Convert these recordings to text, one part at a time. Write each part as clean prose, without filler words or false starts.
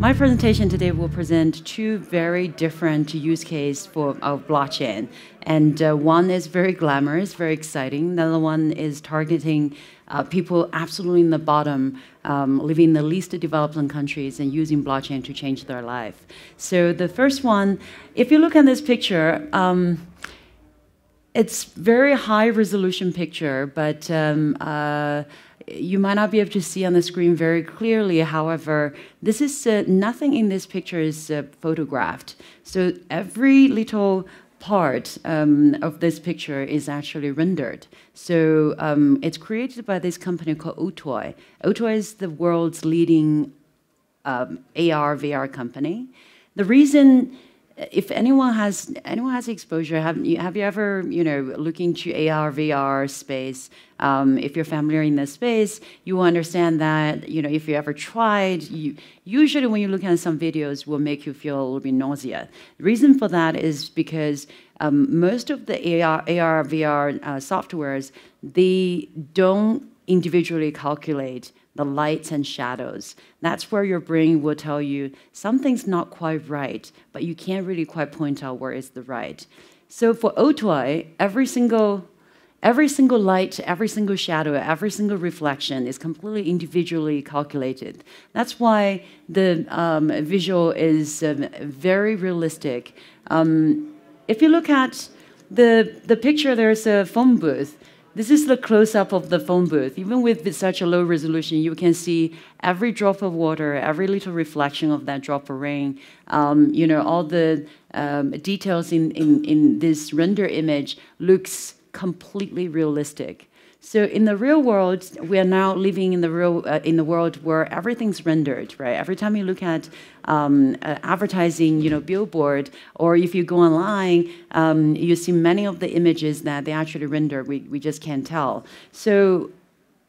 My presentation today will present two very different use cases for our blockchain. And one is very glamorous, very exciting. The other one is targeting people absolutely in the bottom, living in the least developed countries and using blockchain to change their life. So the first one, if you look at this picture, it's very high resolution picture, but you might not be able to see on the screen very clearly. However, this is nothing in this picture is photographed. So every little part of this picture is actually rendered. So it's created by this company called Otoy. Otoy is the world's leading AR, VR company. The reason, if anyone has exposure, have you ever looked into AR, VR space? If you're familiar in this space, you will understand that if you ever tried, usually when you look at some videos, will make you feel a little bit nausea. The reason for that is because most of the AR, VR softwares, they don't individually calculate the lights and shadows. That's where your brain will tell you something's not quite right, but you can't really quite point out where is the right. So for Otoy, every single light, every single shadow, every single reflection is completely individually calculated. That's why the visual is very realistic. If you look at the picture, there's a phone booth. This is the close-up of the phone booth. Even with such a low resolution, you can see every drop of water, every little reflection of that drop of rain. All the details in this render image looks completely realistic. So in the real world, we are now living in the world where everything's rendered, right? Every time you look at advertising, billboard, or if you go online, you see many of the images that they actually render. We just can't tell. So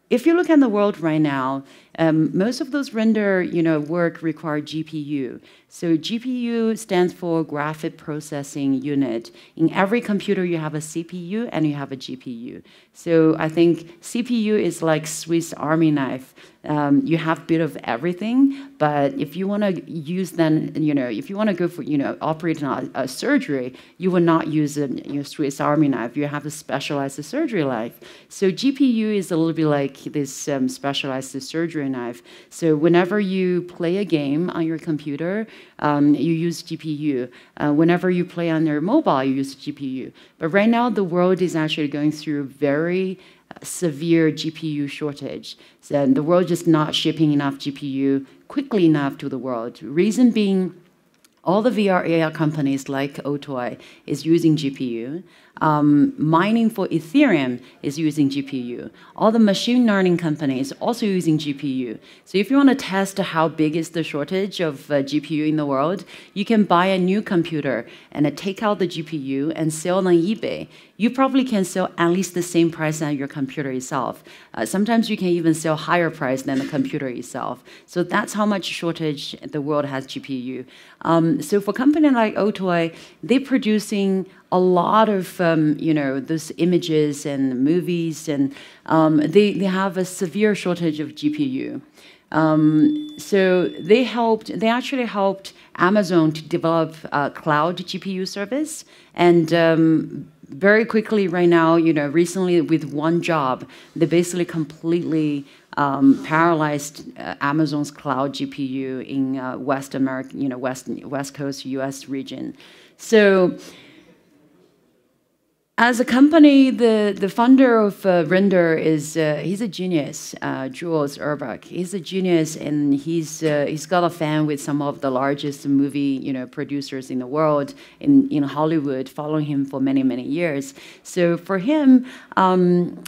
if you look at the world right now, most of those render work require GPU. So GPU stands for graphic processing unit. In every computer, you have a CPU and you have a GPU. So I think CPU is like Swiss Army knife. You have a bit of everything, but if you want to use if you want to go for operate on a surgery, you will not use a Swiss Army knife. You have a specialized surgery knife. So GPU is a little bit like this specialized surgery knife. So whenever you play a game on your computer, you use GPU. Whenever you play on your mobile, you use GPU. But right now, the world is actually going through very severe GPU shortage. So the world is not shipping enough GPU quickly enough to the world. Reason being, all the VR AR companies like Otoy is using GPU. Mining for Ethereum is using GPU. All the machine learning companies also using GPU. So if you want to test how big is the shortage of GPU in the world, you can buy a new computer and take out the GPU and sell on eBay. You probably can sell at least the same price as your computer itself. Sometimes you can even sell higher price than the computer itself. So that's how much shortage the world has GPU. So for a company like Otoy, they're producing a lot of those images and movies, and they have a severe shortage of GPU. So they actually helped Amazon to develop a cloud GPU service, and very quickly right now, recently with one job, they basically completely paralyzed Amazon's cloud GPU in West America, West Coast US region. So as a company, the founder of Render is he's a genius, Jules Urbach. He's a genius, and he's got a fan with some of the largest movie producers in the world in Hollywood, following him for many years. So for him, 9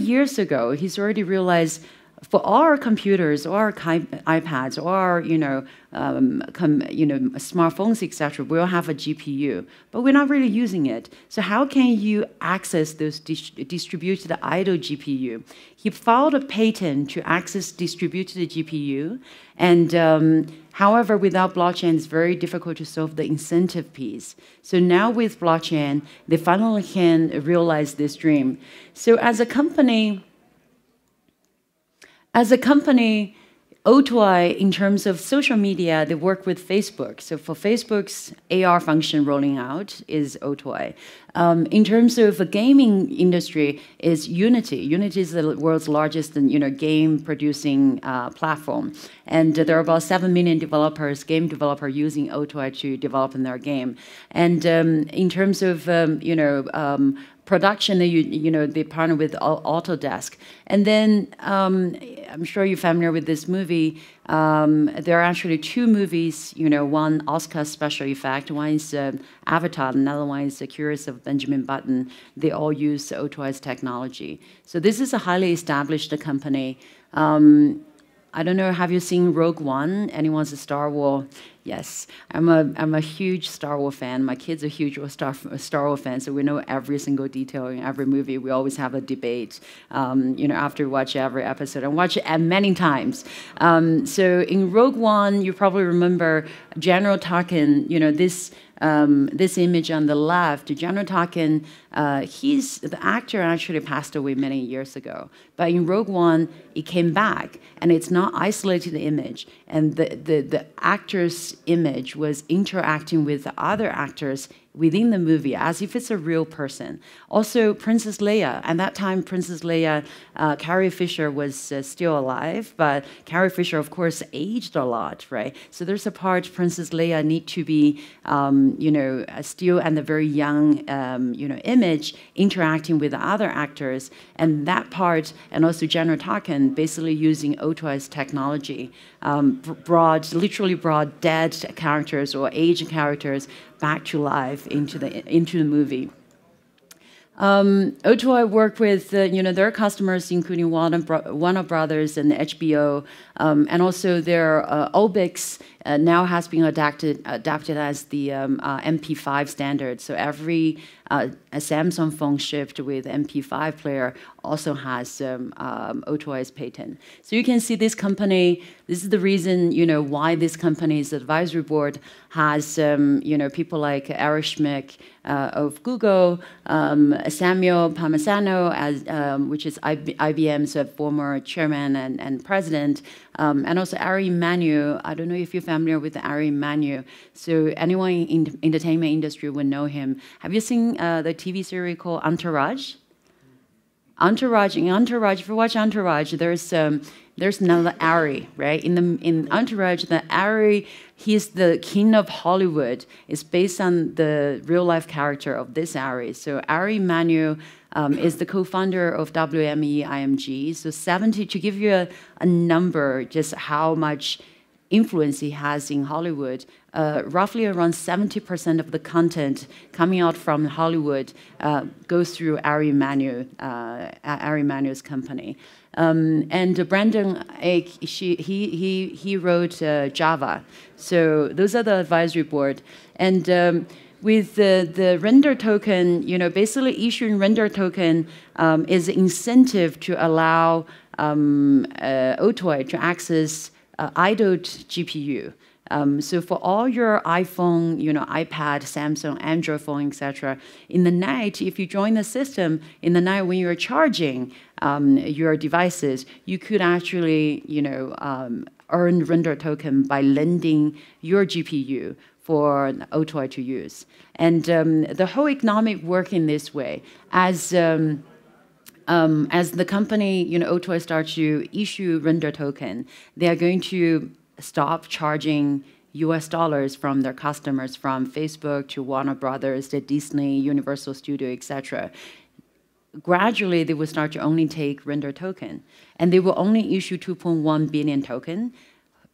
years ago, he's already realized, for our computers or our iPads or smartphones, etc., we'll have a GPU, but we're not really using it. So how can you access those distributed idle GPU? He filed a patent to access distributed GPU, and however, without blockchain, it's very difficult to solve the incentive piece. So now with blockchain, they finally can realize this dream. So as a company, O2I, in terms of social media, they work with Facebook. So for Facebook's AR function rolling out is O2I. In terms of the gaming industry, is Unity. Unity is the world's largest, game-producing platform, and there are about 7 million developers, game developers, using O2I to develop in their game. And in terms of production, they partner with Autodesk. And then I'm sure you're familiar with this movie. There are actually 2 movies, one Oscar special effect, one is Avatar, another one is The Curious of Benjamin Button. They all use O2I's technology. So this is a highly established company. I don't know, have you seen Rogue One? Anyone's a Star Wars? Yes, I'm a huge Star Wars fan. My kids are huge Star Wars fans, so we know every single detail in every movie. We always have a debate, after we watch every episode, and watch it many times. So in Rogue One, you probably remember General Tarkin. This image on the left, General Tarkin, the actor actually passed away many years ago. But in Rogue One, it came back, and it's not isolated image. And the actor's image was interacting with the other actors within the movie as if it's a real person. Also, Princess Leia. At that time, Princess Leia, Carrie Fisher was still alive, but Carrie Fisher, of course, aged a lot, right? So there's a part Princess Leia need to be, still and the very young, image interacting with the other actors, and that part, and also General Tarkin, basically using O2I's technology, literally brought dead characters or aged characters back to life into the movie. O2I work with their customers, including Warner Brothers and HBO, and also their OBIX now has been adapted as the MP5 standard. So every a Samsung phone shipped with MP5 player also has O2I's patent. So you can see this company. This is the reason why this company's advisory board has people like Eric Schmidt of Google, Samuel Palmisano, which is IBM's former chairman and president, and also Ari Emanuel. I don't know if you're familiar with Ari Emanuel. So anyone in the entertainment industry would know him. Have you seen the TV series called Entourage? Entourage. In Entourage, if you watch Entourage, there's another Ari, right? In Entourage, the Ari, he's the king of Hollywood. It's based on the real life character of this Ari. So Ari Emanuel is the co-founder of WME IMG. So 70, to give you a number, just how much influence he has in Hollywood, roughly around 70% of the content coming out from Hollywood goes through Ari Emanuel's company. And Brandon Ake, he wrote Java. So those are the advisory board. And with the render token, basically issuing render token is incentive to allow O2I to access idled GPU. So for all your iPhone, iPad, Samsung, Android phone, etc., in the night, if you join the system, in the night when you're charging your devices, you could actually, earn render token by lending your GPU for O2I to use. And the whole economic work in this way, as the company, O2I starts to issue render token, they are going to stop charging US dollars from their customers, from Facebook to Warner Brothers to Disney, Universal Studio, etc. Gradually, they will start to only take render token, and they will only issue 2.1 billion token.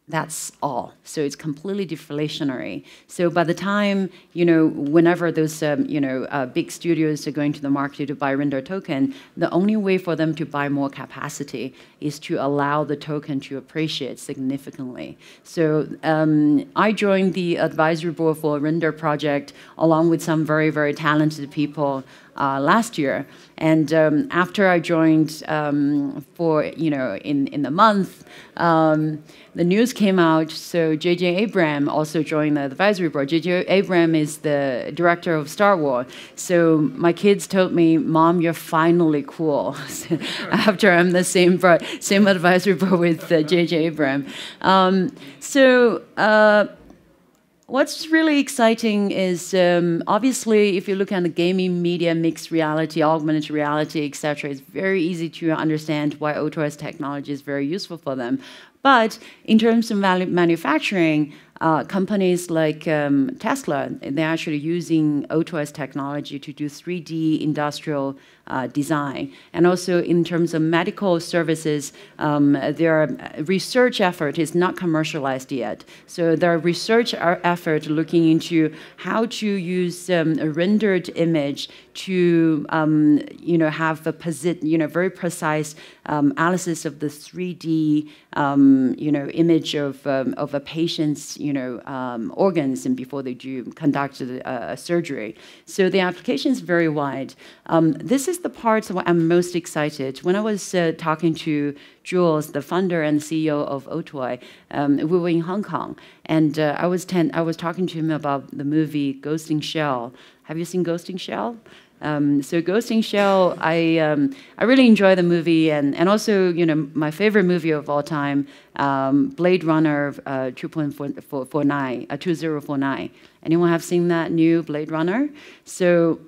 That's all. So it's completely deflationary. So by the time, whenever those, big studios are going to the market to buy render token, the only way for them to buy more capacity is to allow the token to appreciate significantly. So I joined the advisory board for a render project along with some very, very talented people last year. And after I joined in the month, the news came out, so J.J. Abrams also joined the advisory board. J.J. Abrams is the director of Star Wars. So my kids told me, Mom, you're finally cool. After I'm the same advisory board with J.J. Abrams. What's really exciting is obviously if you look at the gaming media, mixed reality, augmented reality, etc., it's very easy to understand why O2S technology is very useful for them. But in terms of manufacturing, companies like Tesla, they're actually using O2S technology to do 3D industrial design. And also in terms of medical services, their research effort is not commercialized yet. So their research effort looking into how to use a rendered image to have a very precise analysis of the 3D image of a patient's organs and before they conduct a surgery. So the application is very wide. This is the part where I'm most excited. When I was talking to Jules, the founder and CEO of O2I, we were in Hong Kong, and I was talking to him about the movie Ghost in Shell. Have you seen Ghost in Shell? So Ghost in Shell, I really enjoy the movie, and also my favorite movie of all time, Blade Runner 2049. Anyone have seen that new Blade Runner? So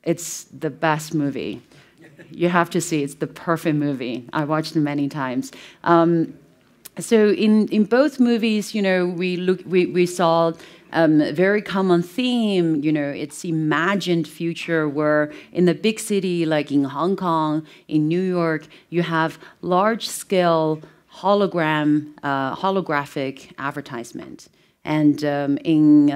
it's the best movie. You have to see. It's the perfect movie. I watched it many times. So in both movies, we saw very common theme. It's imagined future where in the big city, like in Hong Kong, in New York, you have large-scale holographic advertisement. And in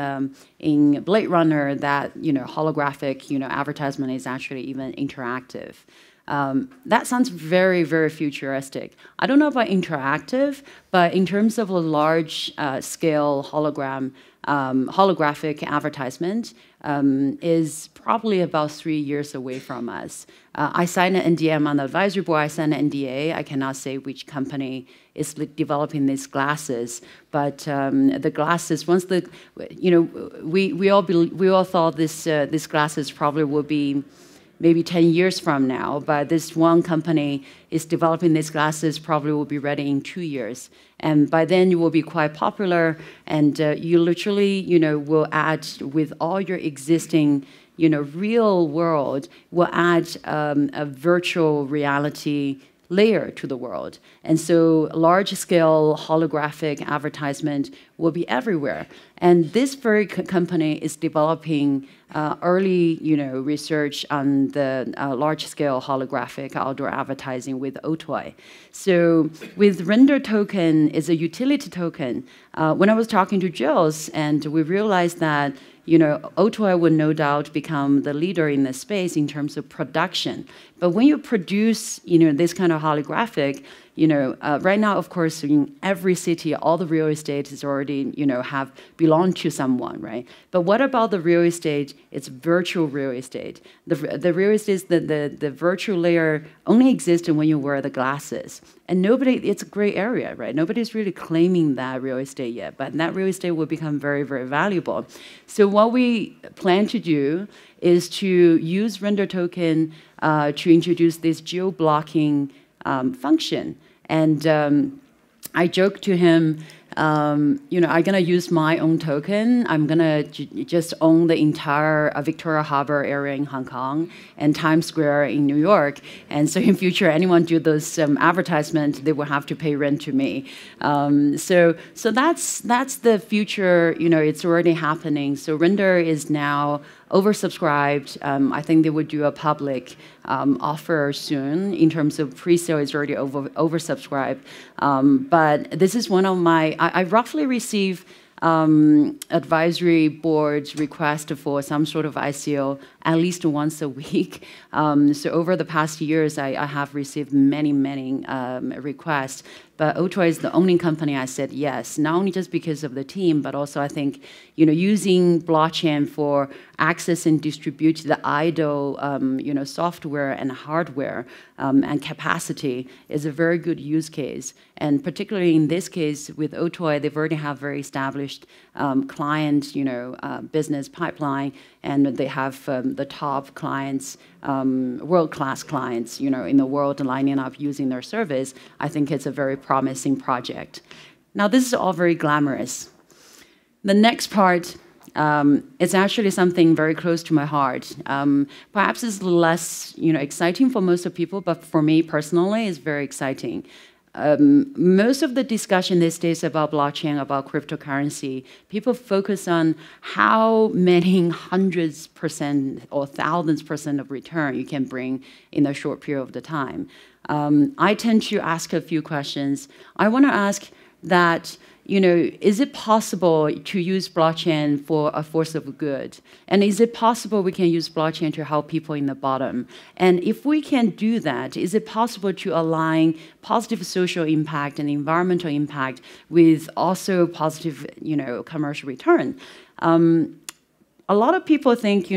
Blade Runner, that holographic advertisement is actually even interactive. That sounds very, very futuristic. I don't know about interactive, but in terms of a large-scale holographic advertisement is probably about 3 years away from us. I signed an NDA. I'm on the advisory board. I signed an NDA. I cannot say which company is developing these glasses, but the glasses. Once we all thought these glasses probably will be maybe 10 years from now, but this one company is developing these glasses, probably will be ready in 2 years. And by then you will be quite popular, and you literally, will add with all your existing, real world, will add a virtual reality layer to the world. And so large-scale holographic advertisement will be everywhere. And this very company is developing early, research on the large-scale holographic outdoor advertising with O2I. So with render token is a utility token. When I was talking to Jules, and we realized that O2I would no doubt become the leader in this space in terms of production. But when you produce, this kind of holographic, right now, of course, in every city, all the real estate is already, have belonged to someone, right? But what about the real estate? It's virtual real estate. The real estate, the virtual layer only exists when you wear the glasses. And it's a gray area, right? Nobody's really claiming that real estate yet, but that real estate will become very, very valuable. So what we plan to do is to use render token to introduce this geo-blocking function. And I joked to him, I'm going to use my own token. I'm going to just own the entire Victoria Harbour area in Hong Kong and Times Square in New York. And so in future, anyone do those advertisements, they will have to pay rent to me. So that's the future. It's already happening. So render is now oversubscribed. I think they would do a public offer soon. In terms of pre-sale, it's already oversubscribed. But this is one of I roughly receive advisory boards request for some sort of ICO at least once a week. So over the past years, I have received many requests but Otoy is the only company I said yes, not only just because of the team, but also I think, using blockchain for access and distribute the idle, software and hardware and capacity is a very good use case. And particularly in this case with Otoy, they've already have very established client, business pipeline, and they have the top clients, world-class clients, in the world lining up using their service. I think it's a very promising project. Now, this is all very glamorous. The next part is actually something very close to my heart. Perhaps it's less, exciting for most of people, but for me personally, it's very exciting. Most of the discussion these days about blockchain, about cryptocurrency, people focus on how many hundreds percent or thousands percent of return you can bring in a short period of the time. I tend to ask a few questions. I want to ask that, is it possible to use blockchain for a force of good? And is it possible we can use blockchain to help people in the bottom? And if we can do that, is it possible to align positive social impact and environmental impact with also positive, commercial return? A lot of people think,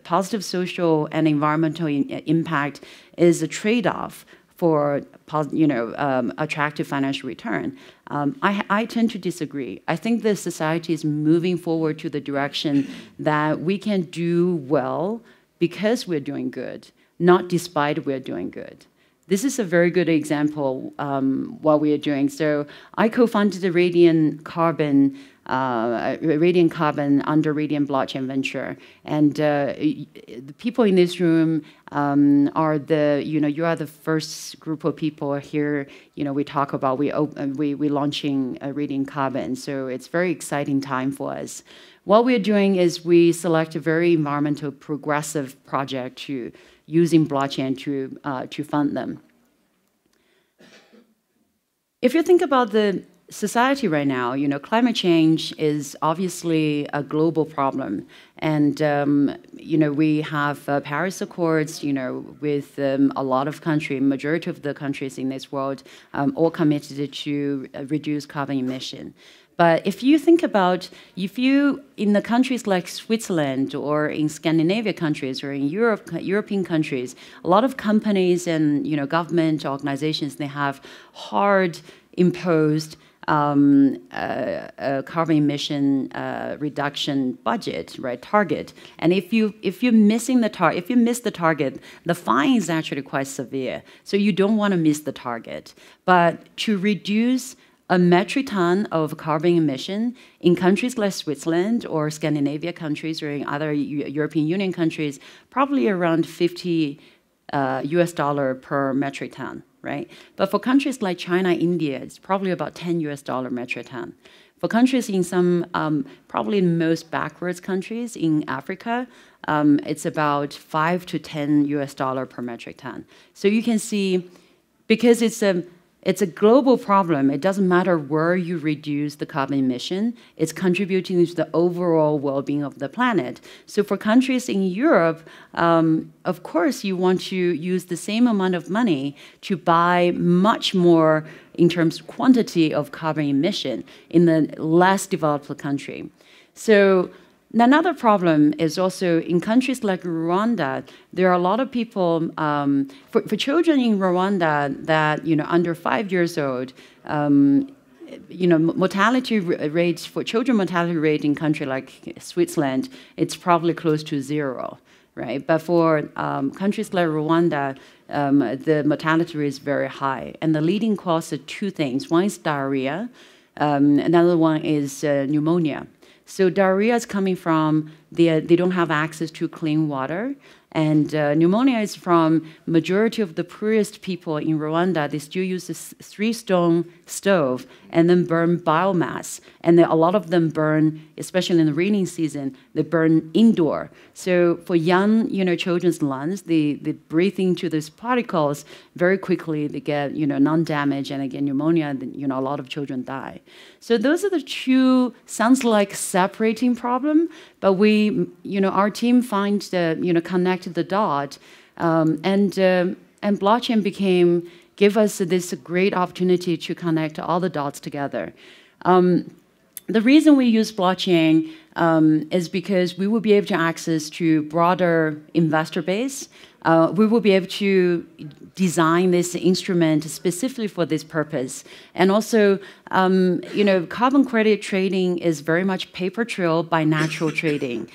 positive social and environmental impact is a trade-off for attractive financial return. I tend to disagree. I think the society is moving forward to the direction that we can do well because we're doing good, not despite we're doing good. This is a very good example what we are doing. So I co-founded the Radian Carbon under Radian Blockchain Venture, and the people in this room are you are the first group of people here. We talk about we launching Radian Carbon, so it's very exciting time for us. What we're doing is we select a very environmental progressive project to using blockchain to fund them. If you think about the society right now, climate change is obviously a global problem. And, we have Paris Accords, with a lot of countries, majority of the countries in this world, all committed to reduce carbon emission. But if you think about, in the countries like Switzerland or in Scandinavia countries or in European countries, a lot of companies and, government organizations, they have hard imposed carbon emission reduction budget, right, target. And if you miss the target, the fine is actually quite severe. So you don't want to miss the target. But to reduce a metric ton of carbon emission in countries like Switzerland or Scandinavia countries or in other European Union countries, probably around $50 per metric ton, right? But for countries like China, India, it's probably about $10 metric ton. For countries in some, probably most backwards countries in Africa, it's about $5 to $10 per metric ton. So you can see, because it's a global problem. It doesn't matter where you reduce the carbon emission. It's contributing to the overall well-being of the planet. So for countries in Europe, of course, you want to use the same amount of money to buy much more in terms of quantity of carbon emission in the less developed country. So another problem is also in countries like Rwanda, there are a lot of people, for children in Rwanda that, under 5 years old, mortality rates for children mortality rate in country like Switzerland, it's probably close to 0, right? But for countries like Rwanda, the mortality rate is very high. And the leading cause are two things. One is diarrhea, another one is pneumonia. So diarrhea is coming from they don't have access to clean water, and pneumonia is from majority of the poorest people in Rwanda. They still use a 3-stone stove and then burn biomass, and a lot of them burn, especially in the rainy season, they burn indoor. So for young, children's lungs, they breathe into these particles very quickly. They get, non-damage, and again pneumonia. And, a lot of children die. So those are the two. Sounds like separating problem, but we, our team finds the, connected the dot, and blockchain became, give us this great opportunity to connect all the dots together. The reason we use blockchain is because we will be able to access to broader investor base. We will be able to design this instrument specifically for this purpose. And also, carbon credit trading is very much paper trail by natural trading.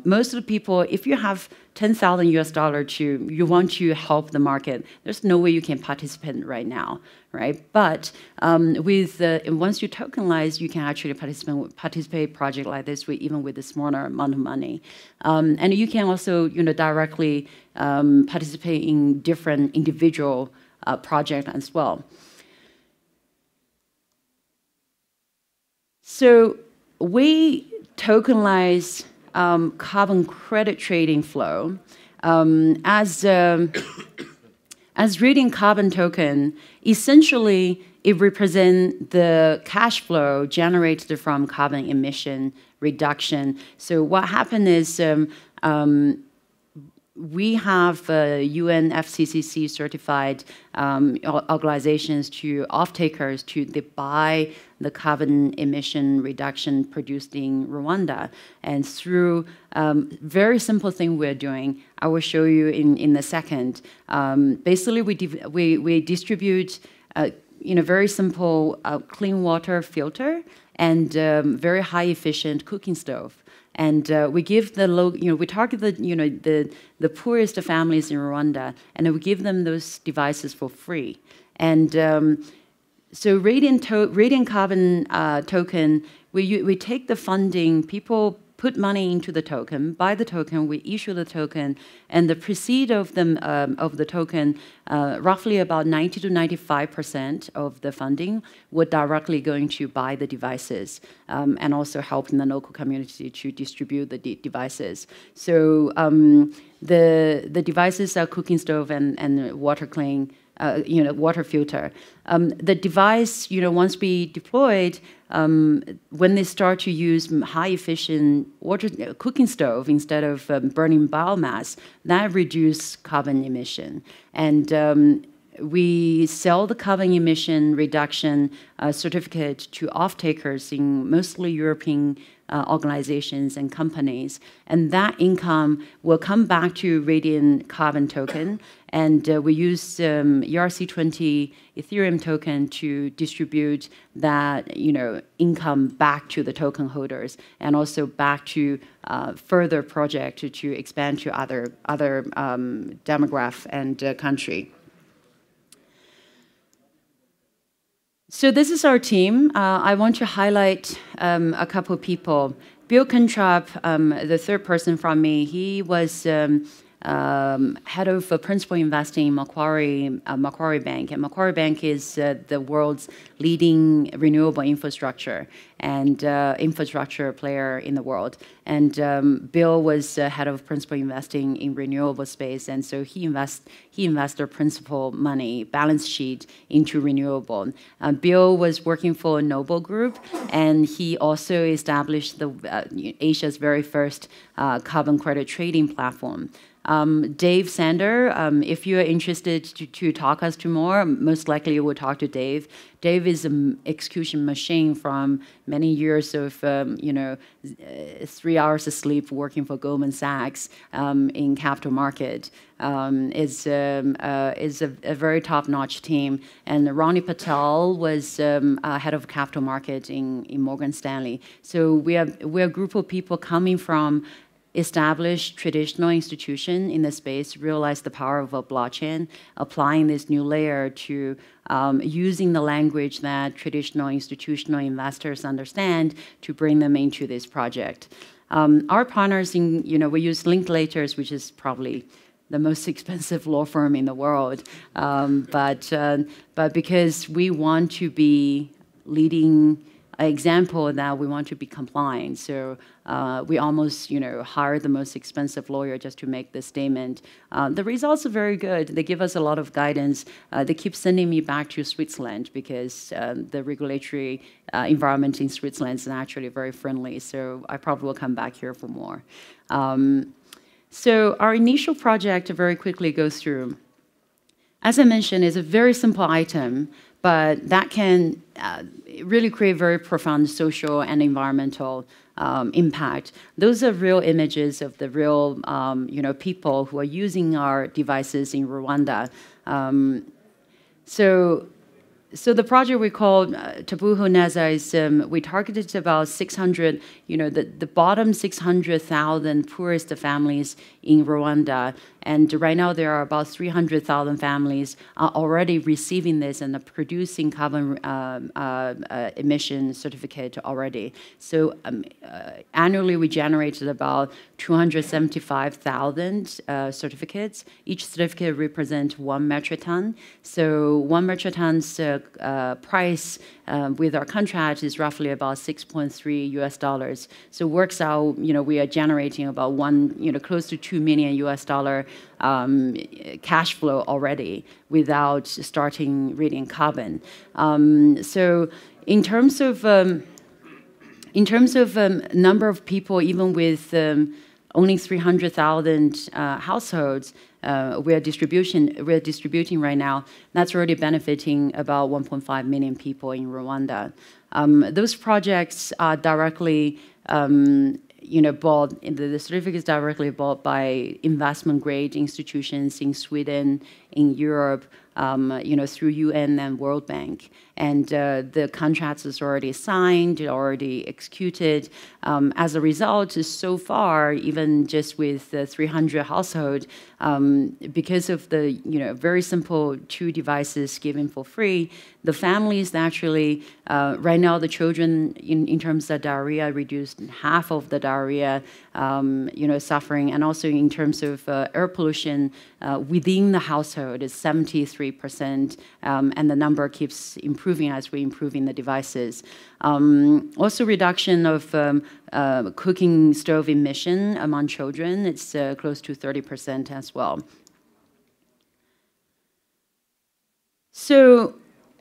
Most of the people, if you have 10,000 US dollar you want to help the market, there's no way you can participate right now, right? But once you tokenize, you can actually participate project like this even with a smaller amount of money. And you can also directly participate in different individual projects as well. So we tokenize carbon credit trading flow as Radian carbon token. Essentially, it represents the cash flow generated from carbon emission reduction. So what happened is we have UNFCCC certified organizations to off-takers to buy the carbon emission reduction produced in Rwanda. And through very simple thing we're doing, I will show you in a second. Basically, we distribute very simple clean water filter and very high efficient cooking stove. And we give we target the poorest families in Rwanda, and we give them those devices for free. And so Radian Carbon token, we take the funding, people put money into the token, buy the token, we issue the token, and the proceeds of the token, roughly about 90 to 95% of the funding would directly going to buy the devices and also helping the local community to distribute the devices. So the devices are cooking stove and water clean, water filter. The device, once we deployed, when they start to use high efficient water cooking stove instead of burning biomass, that reduces carbon emission. And we sell the carbon emission reduction certificate to off-takers in mostly European organizations and companies. And that income will come back to Radian Carbon token. And we use ERC20 Ethereum token to distribute that income back to the token holders and also back to further project to expand to other demographic and country. So this is our team. I want to highlight a couple of people. Bill Contrap, the third person from me, he was head of principal investing in Macquarie Bank. And Macquarie Bank is the world's leading renewable infrastructure and infrastructure player in the world. And Bill was head of principal investing in renewable space, and so he invested principal money, balance sheet into renewable. Bill was working for Noble Group, and he also established Asia's very first carbon credit trading platform. Dave Sander, if you are interested to talk us to more, most likely you will talk to Dave. Dave is an execution machine from many years of, 3 hours of sleep working for Goldman Sachs in capital market. Is a very top-notch team. And Ronnie Patel was head of capital market in Morgan Stanley. So we're a group of people coming from established traditional institution in the space, realize the power of a blockchain, applying this new layer to using the language that traditional institutional investors understand to bring them into this project. Our partners we use Linklaters, which is probably the most expensive law firm in the world, but because we want to be leading example that we want to be compliant. So we almost, hire the most expensive lawyer just to make this statement. The results are very good. They give us a lot of guidance. They keep sending me back to Switzerland because the regulatory environment in Switzerland is naturally very friendly. So I probably will come back here for more. So our initial project, to very quickly go through. As I mentioned, it's a very simple item, but that can really create very profound social and environmental impact. Those are real images of the real people who are using our devices in Rwanda. So the project we call Tabuho Neza is we targeted about 600, the bottom 600,000 poorest families in Rwanda. And right now there are about 300,000 families already receiving this and producing carbon emission certificate already. So annually we generated about 275,000 certificates. Each certificate represents 1 metric ton. So 1 metric ton's price with our contract is roughly about $6.3. So it works out, we are generating about close to $2 million cash flow already without starting Radian carbon. So in terms of number of people, even with only 300,000 households, we're distributing right now. That's already benefiting about 1.5 million people in Rwanda. Those projects are directly, bought. The certificate is directly bought by investment-grade institutions in Sweden, in Europe, through UN and World Bank. And the contracts is already signed, already executed. As a result, so far, even just with 300 households, because of the very simple 2 devices given for free, the families actually, right now the children in terms of diarrhea reduced half of the diarrhea suffering, and also in terms of air pollution within the household is 73%, and the number keeps improving as we're improving the devices. Also reduction of cooking stove emission among children, it's close to 30% as well. So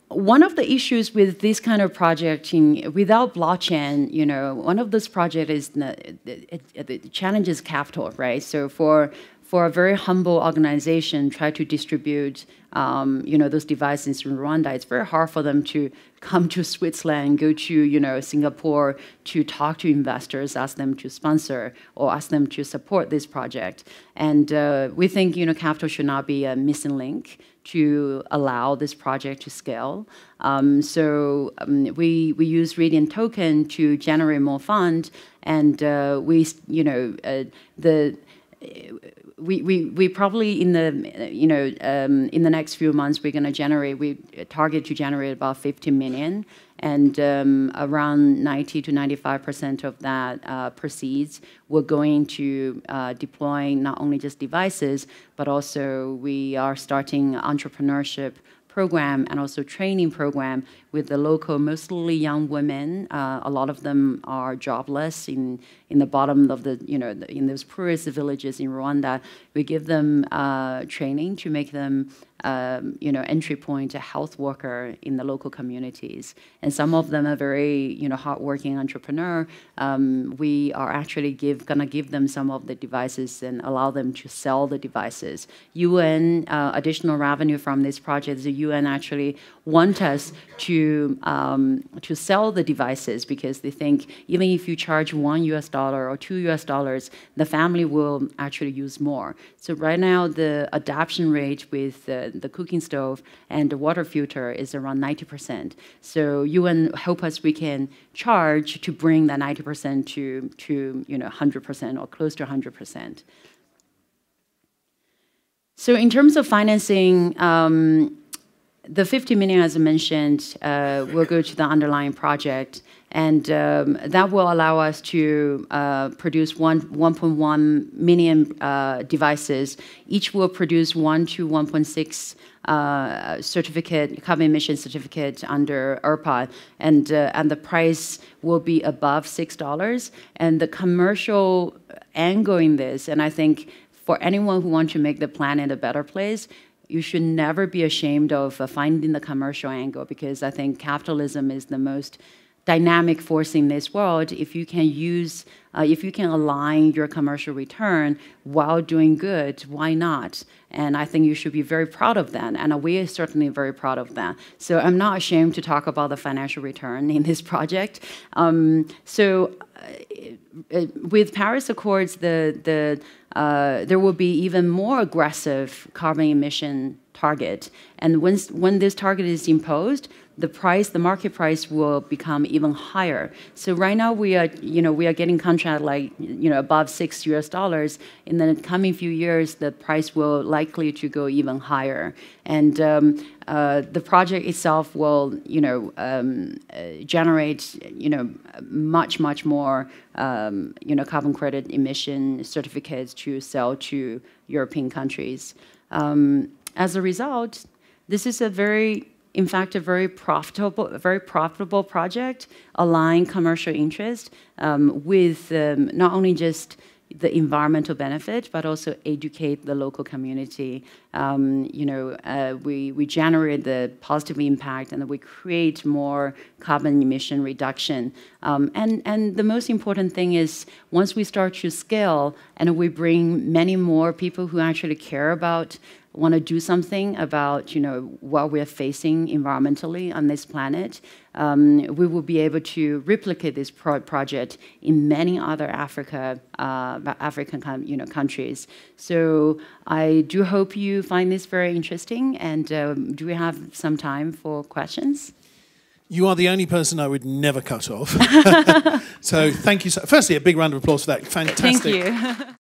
one of the issues with this kind of project without blockchain, one of those projects is the challenge is capital, right? So for a very humble organization try to distribute those devices in Rwanda, it's very hard for them to come to Switzerland, go to Singapore to talk to investors, ask them to sponsor or ask them to support this project. And we think capital should not be a missing link to allow this project to scale. So we use Radian token to generate more fund, and we probably in the next few months we target to generate about 50 million, and around 90 to 95% of that proceeds we're going to deploying not only just devices, but also we are starting entrepreneurship program and also training program with the local, mostly young women. A lot of them are jobless in the bottom of in those poorest villages in Rwanda. We give them training to make them entry point to health worker in the local communities. And some of them are very hardworking entrepreneur. We are actually gonna give them some of the devices and allow them to sell the devices. UN additional revenue from this project. The UN actually want us to sell the devices because they think even if you charge $1 or $2, the family will actually use more. So right now the adoption rate with the cooking stove and the water filter is around 90%. So UN help us, we can charge to bring that 90% to 100% or close to 100%. So in terms of financing, the 50 million, as I mentioned, will go to the underlying project, and that will allow us to produce 1.1 million devices. Each will produce 1 to 1.6 carbon emission certificate under ERPA, and the price will be above $6. And the commercial angle in this, and I think for anyone who wants to make the planet a better place, you should never be ashamed of finding the commercial angle, because I think capitalism is the most dynamic force in this world. If you can use, if you can align your commercial return while doing good, why not? And I think you should be very proud of that. And we are certainly very proud of that. So I'm not ashamed to talk about the financial return in this project. With Paris Accords, there will be even more aggressive carbon emission target. And when this target is imposed, the market price will become even higher. So right now we are getting contract like, above $6. In the coming few years, the price will likely to go even higher. And the project itself will, generate, much more, carbon credit emission certificates to sell to European countries. As a result, this is in fact, a very profitable project, align commercial interest with not only just the environmental benefit, but also educate the local community. We generate the positive impact, and we create more carbon emission reduction. And the most important thing is, once we start to scale, and we bring many more people who actually care about, want to do something about, what we're facing environmentally on this planet, we will be able to replicate this project in many other African countries. So I do hope you find this very interesting. And do we have some time for questions? You are the only person I would never cut off. So thank you. Firstly, a big round of applause for that. Fantastic. Thank you.